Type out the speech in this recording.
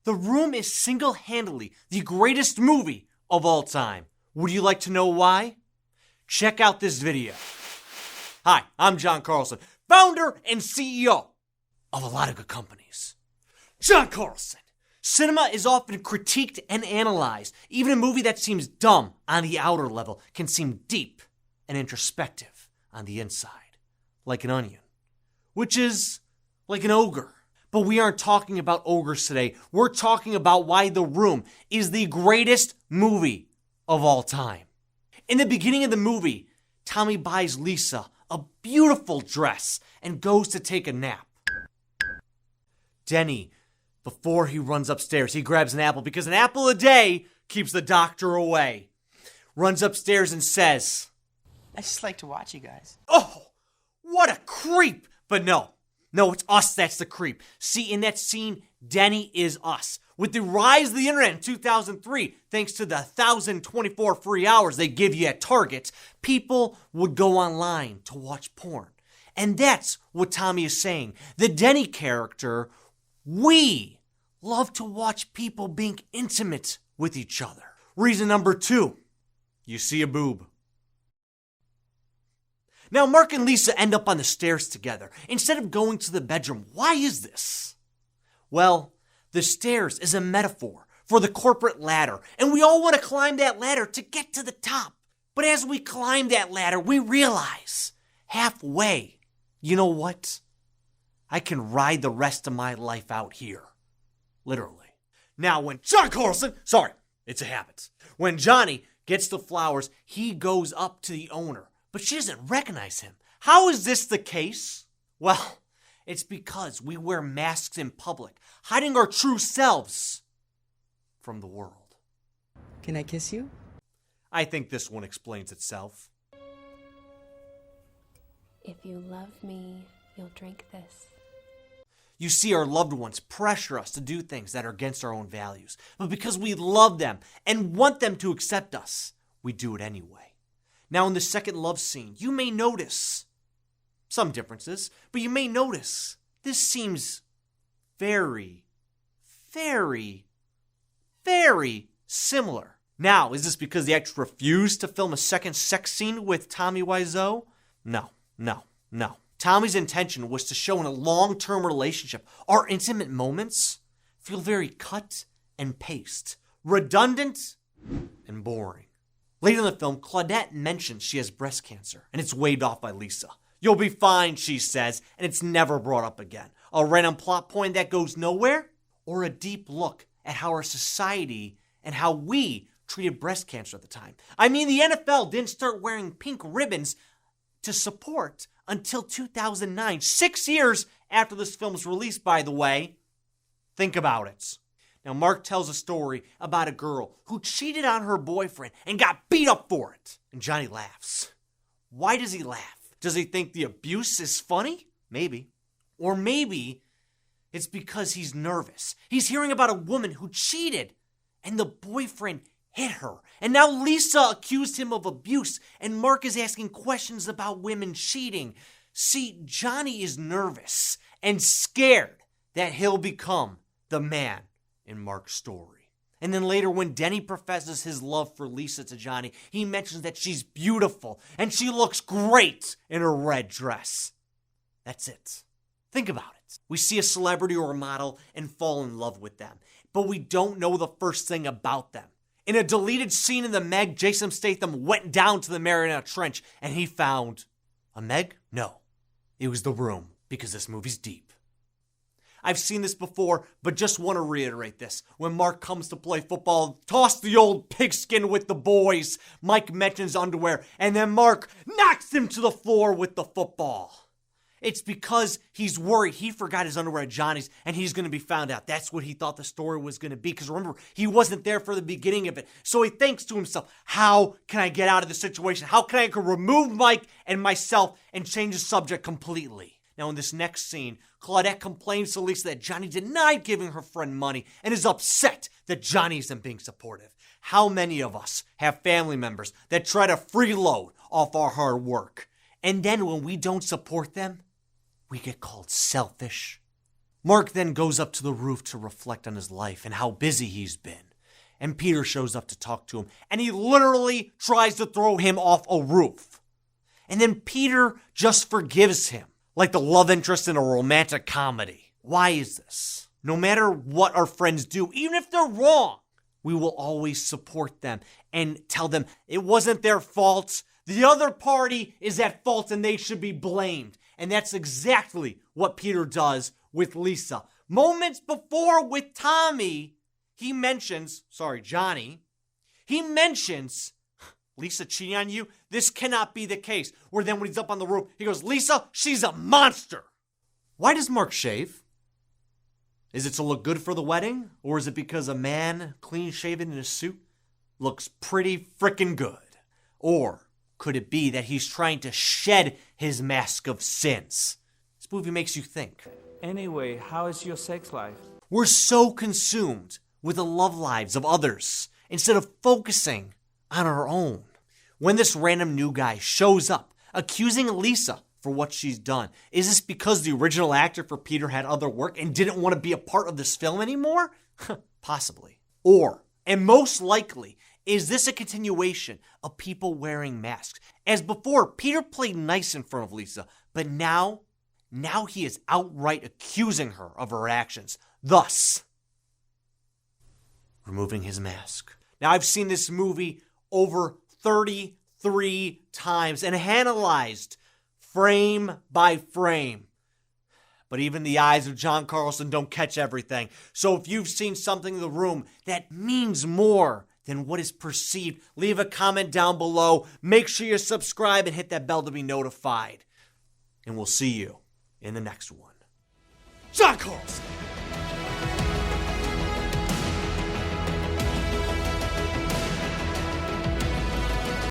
The Room is single-handedly the greatest movie of all time. Would you like to know why? Check out this video. Hi, I'm John Carlson, founder and CEO of a lot of good companies. John Carlson. Cinema is often critiqued and analyzed. Even a movie that seems dumb on the outer level can seem deep and introspective on the inside, like an onion, which is like an ogre. But we aren't talking about ogres today. We're talking about why The Room is the greatest movie of all time. In the beginning of the movie, Tommy buys Lisa a beautiful dress and goes to take a nap. Denny, before he runs upstairs, he grabs an apple because an apple a day keeps the doctor away. Runs upstairs and says, I just like to watch you guys. "Oh, what a creep!" But no, it's us that's the creep. See, in that scene, Denny is us. With the rise of the internet in 2003, thanks to the 1,024 free hours they give you at Target, people would go online to watch porn. And that's what Tommy is saying. The Denny character, we love to watch people being intimate with each other. Reason number 2, you see a boob. Now, Mark and Lisa end up on the stairs together instead of going to the bedroom. Why is this? Well, the stairs is a metaphor for the corporate ladder, and we all want to climb that ladder to get to the top. But as we climb that ladder, we realize halfway, you know what? I can ride the rest of my life out here. Literally. Now, when John Carlson, it's a habit. When Johnny gets the flowers, he goes up to the owner, but she doesn't recognize him. How is this the case? Well, it's because we wear masks in public, hiding our true selves from the world. Can I kiss you? I think this one explains itself. If you love me, you'll drink this. You see, our loved ones pressure us to do things that are against our own values. But because we love them and want them to accept us, we do it anyway. Now, in the second love scene, you may notice some differences, but you may notice this seems very, very, very similar. Now, is this because the actors refused to film a second sex scene with Tommy Wiseau? No. Tommy's intention was to show in a long-term relationship, our intimate moments feel very cut and paste, redundant and boring. Later in the film, Claudette mentions she has breast cancer, and it's waved off by Lisa. You'll be fine, she says, and it's never brought up again. A random plot point that goes nowhere, or a deep look at how our society and how we treated breast cancer at the time. I mean, the NFL didn't start wearing pink ribbons to support until 2009, 6 years after this film was released, by the way. Think about it. Now, Mark tells a story about a girl who cheated on her boyfriend and got beat up for it. And Johnny laughs. Why does he laugh? Does he think the abuse is funny? Maybe. Or maybe it's because he's nervous. He's hearing about a woman who cheated and the boyfriend hit her. And now Lisa accused him of abuse, and Mark is asking questions about women cheating. See, Johnny is nervous and scared that he'll become the man in Mark's story. And then later, when Denny professes his love for Lisa to Johnny, he mentions that she's beautiful and she looks great in her red dress. That's it. Think about it. We see a celebrity or a model and fall in love with them, but we don't know the first thing about them. In a deleted scene in the Meg, Jason Statham went down to the Mariana Trench and he found a Meg? No, it was The Room, because this movie's deep. I've seen this before, but just want to reiterate this. When Mark comes to play football, toss the old pigskin with the boys. Mike mentions underwear, and then Mark knocks him to the floor with the football. It's because he's worried he forgot his underwear at Johnny's and he's going to be found out. That's what he thought the story was going to be. Because remember, he wasn't there for the beginning of it. So he thinks to himself, how can I get out of the situation? How can I remove Mike and myself and change the subject completely? Now, in this next scene, Claudette complains to Lisa that Johnny denied giving her friend money and is upset that Johnny isn't being supportive. How many of us have family members that try to freeload off our hard work? And then when we don't support them, we get called selfish Mark then goes up to the roof to reflect on his life and how busy he's been. And Peter shows up to talk to him, and he literally tries to throw him off a roof. And then Peter just forgives him, like the love interest in a romantic comedy. Why is this? No matter what our friends do, even if they're wrong, we will always support them and tell them it wasn't their fault. The other party is at fault and they should be blamed. And that's exactly what Peter does with Lisa. Moments before with Tommy, Johnny, he mentions, Lisa cheating on you? This cannot be the case. Where then when he's up on the roof, he goes, Lisa, she's a monster. Why does Mark shave? Is it to look good for the wedding? Or is it because a man clean shaven in a suit looks pretty frickin' good? Or could it be that he's trying to shed his mask of sins? This movie makes you think. Anyway, how is your sex life? We're so consumed with the love lives of others instead of focusing on our own. When this random new guy shows up accusing Lisa for what she's done, is this because the original actor for Peter had other work and didn't want to be a part of this film anymore? Possibly. Or, and most likely, is this a continuation of people wearing masks? As before, Peter played nice in front of Lisa, but now he is outright accusing her of her actions, thus removing his mask. Now, I've seen this movie over 33 times and analyzed frame by frame. But even the eyes of John Carlson don't catch everything. So if you've seen something in the room that means more than what is perceived, leave a comment down below. Make sure you subscribe and hit that bell to be notified. And we'll see you in the next one. John Carlson!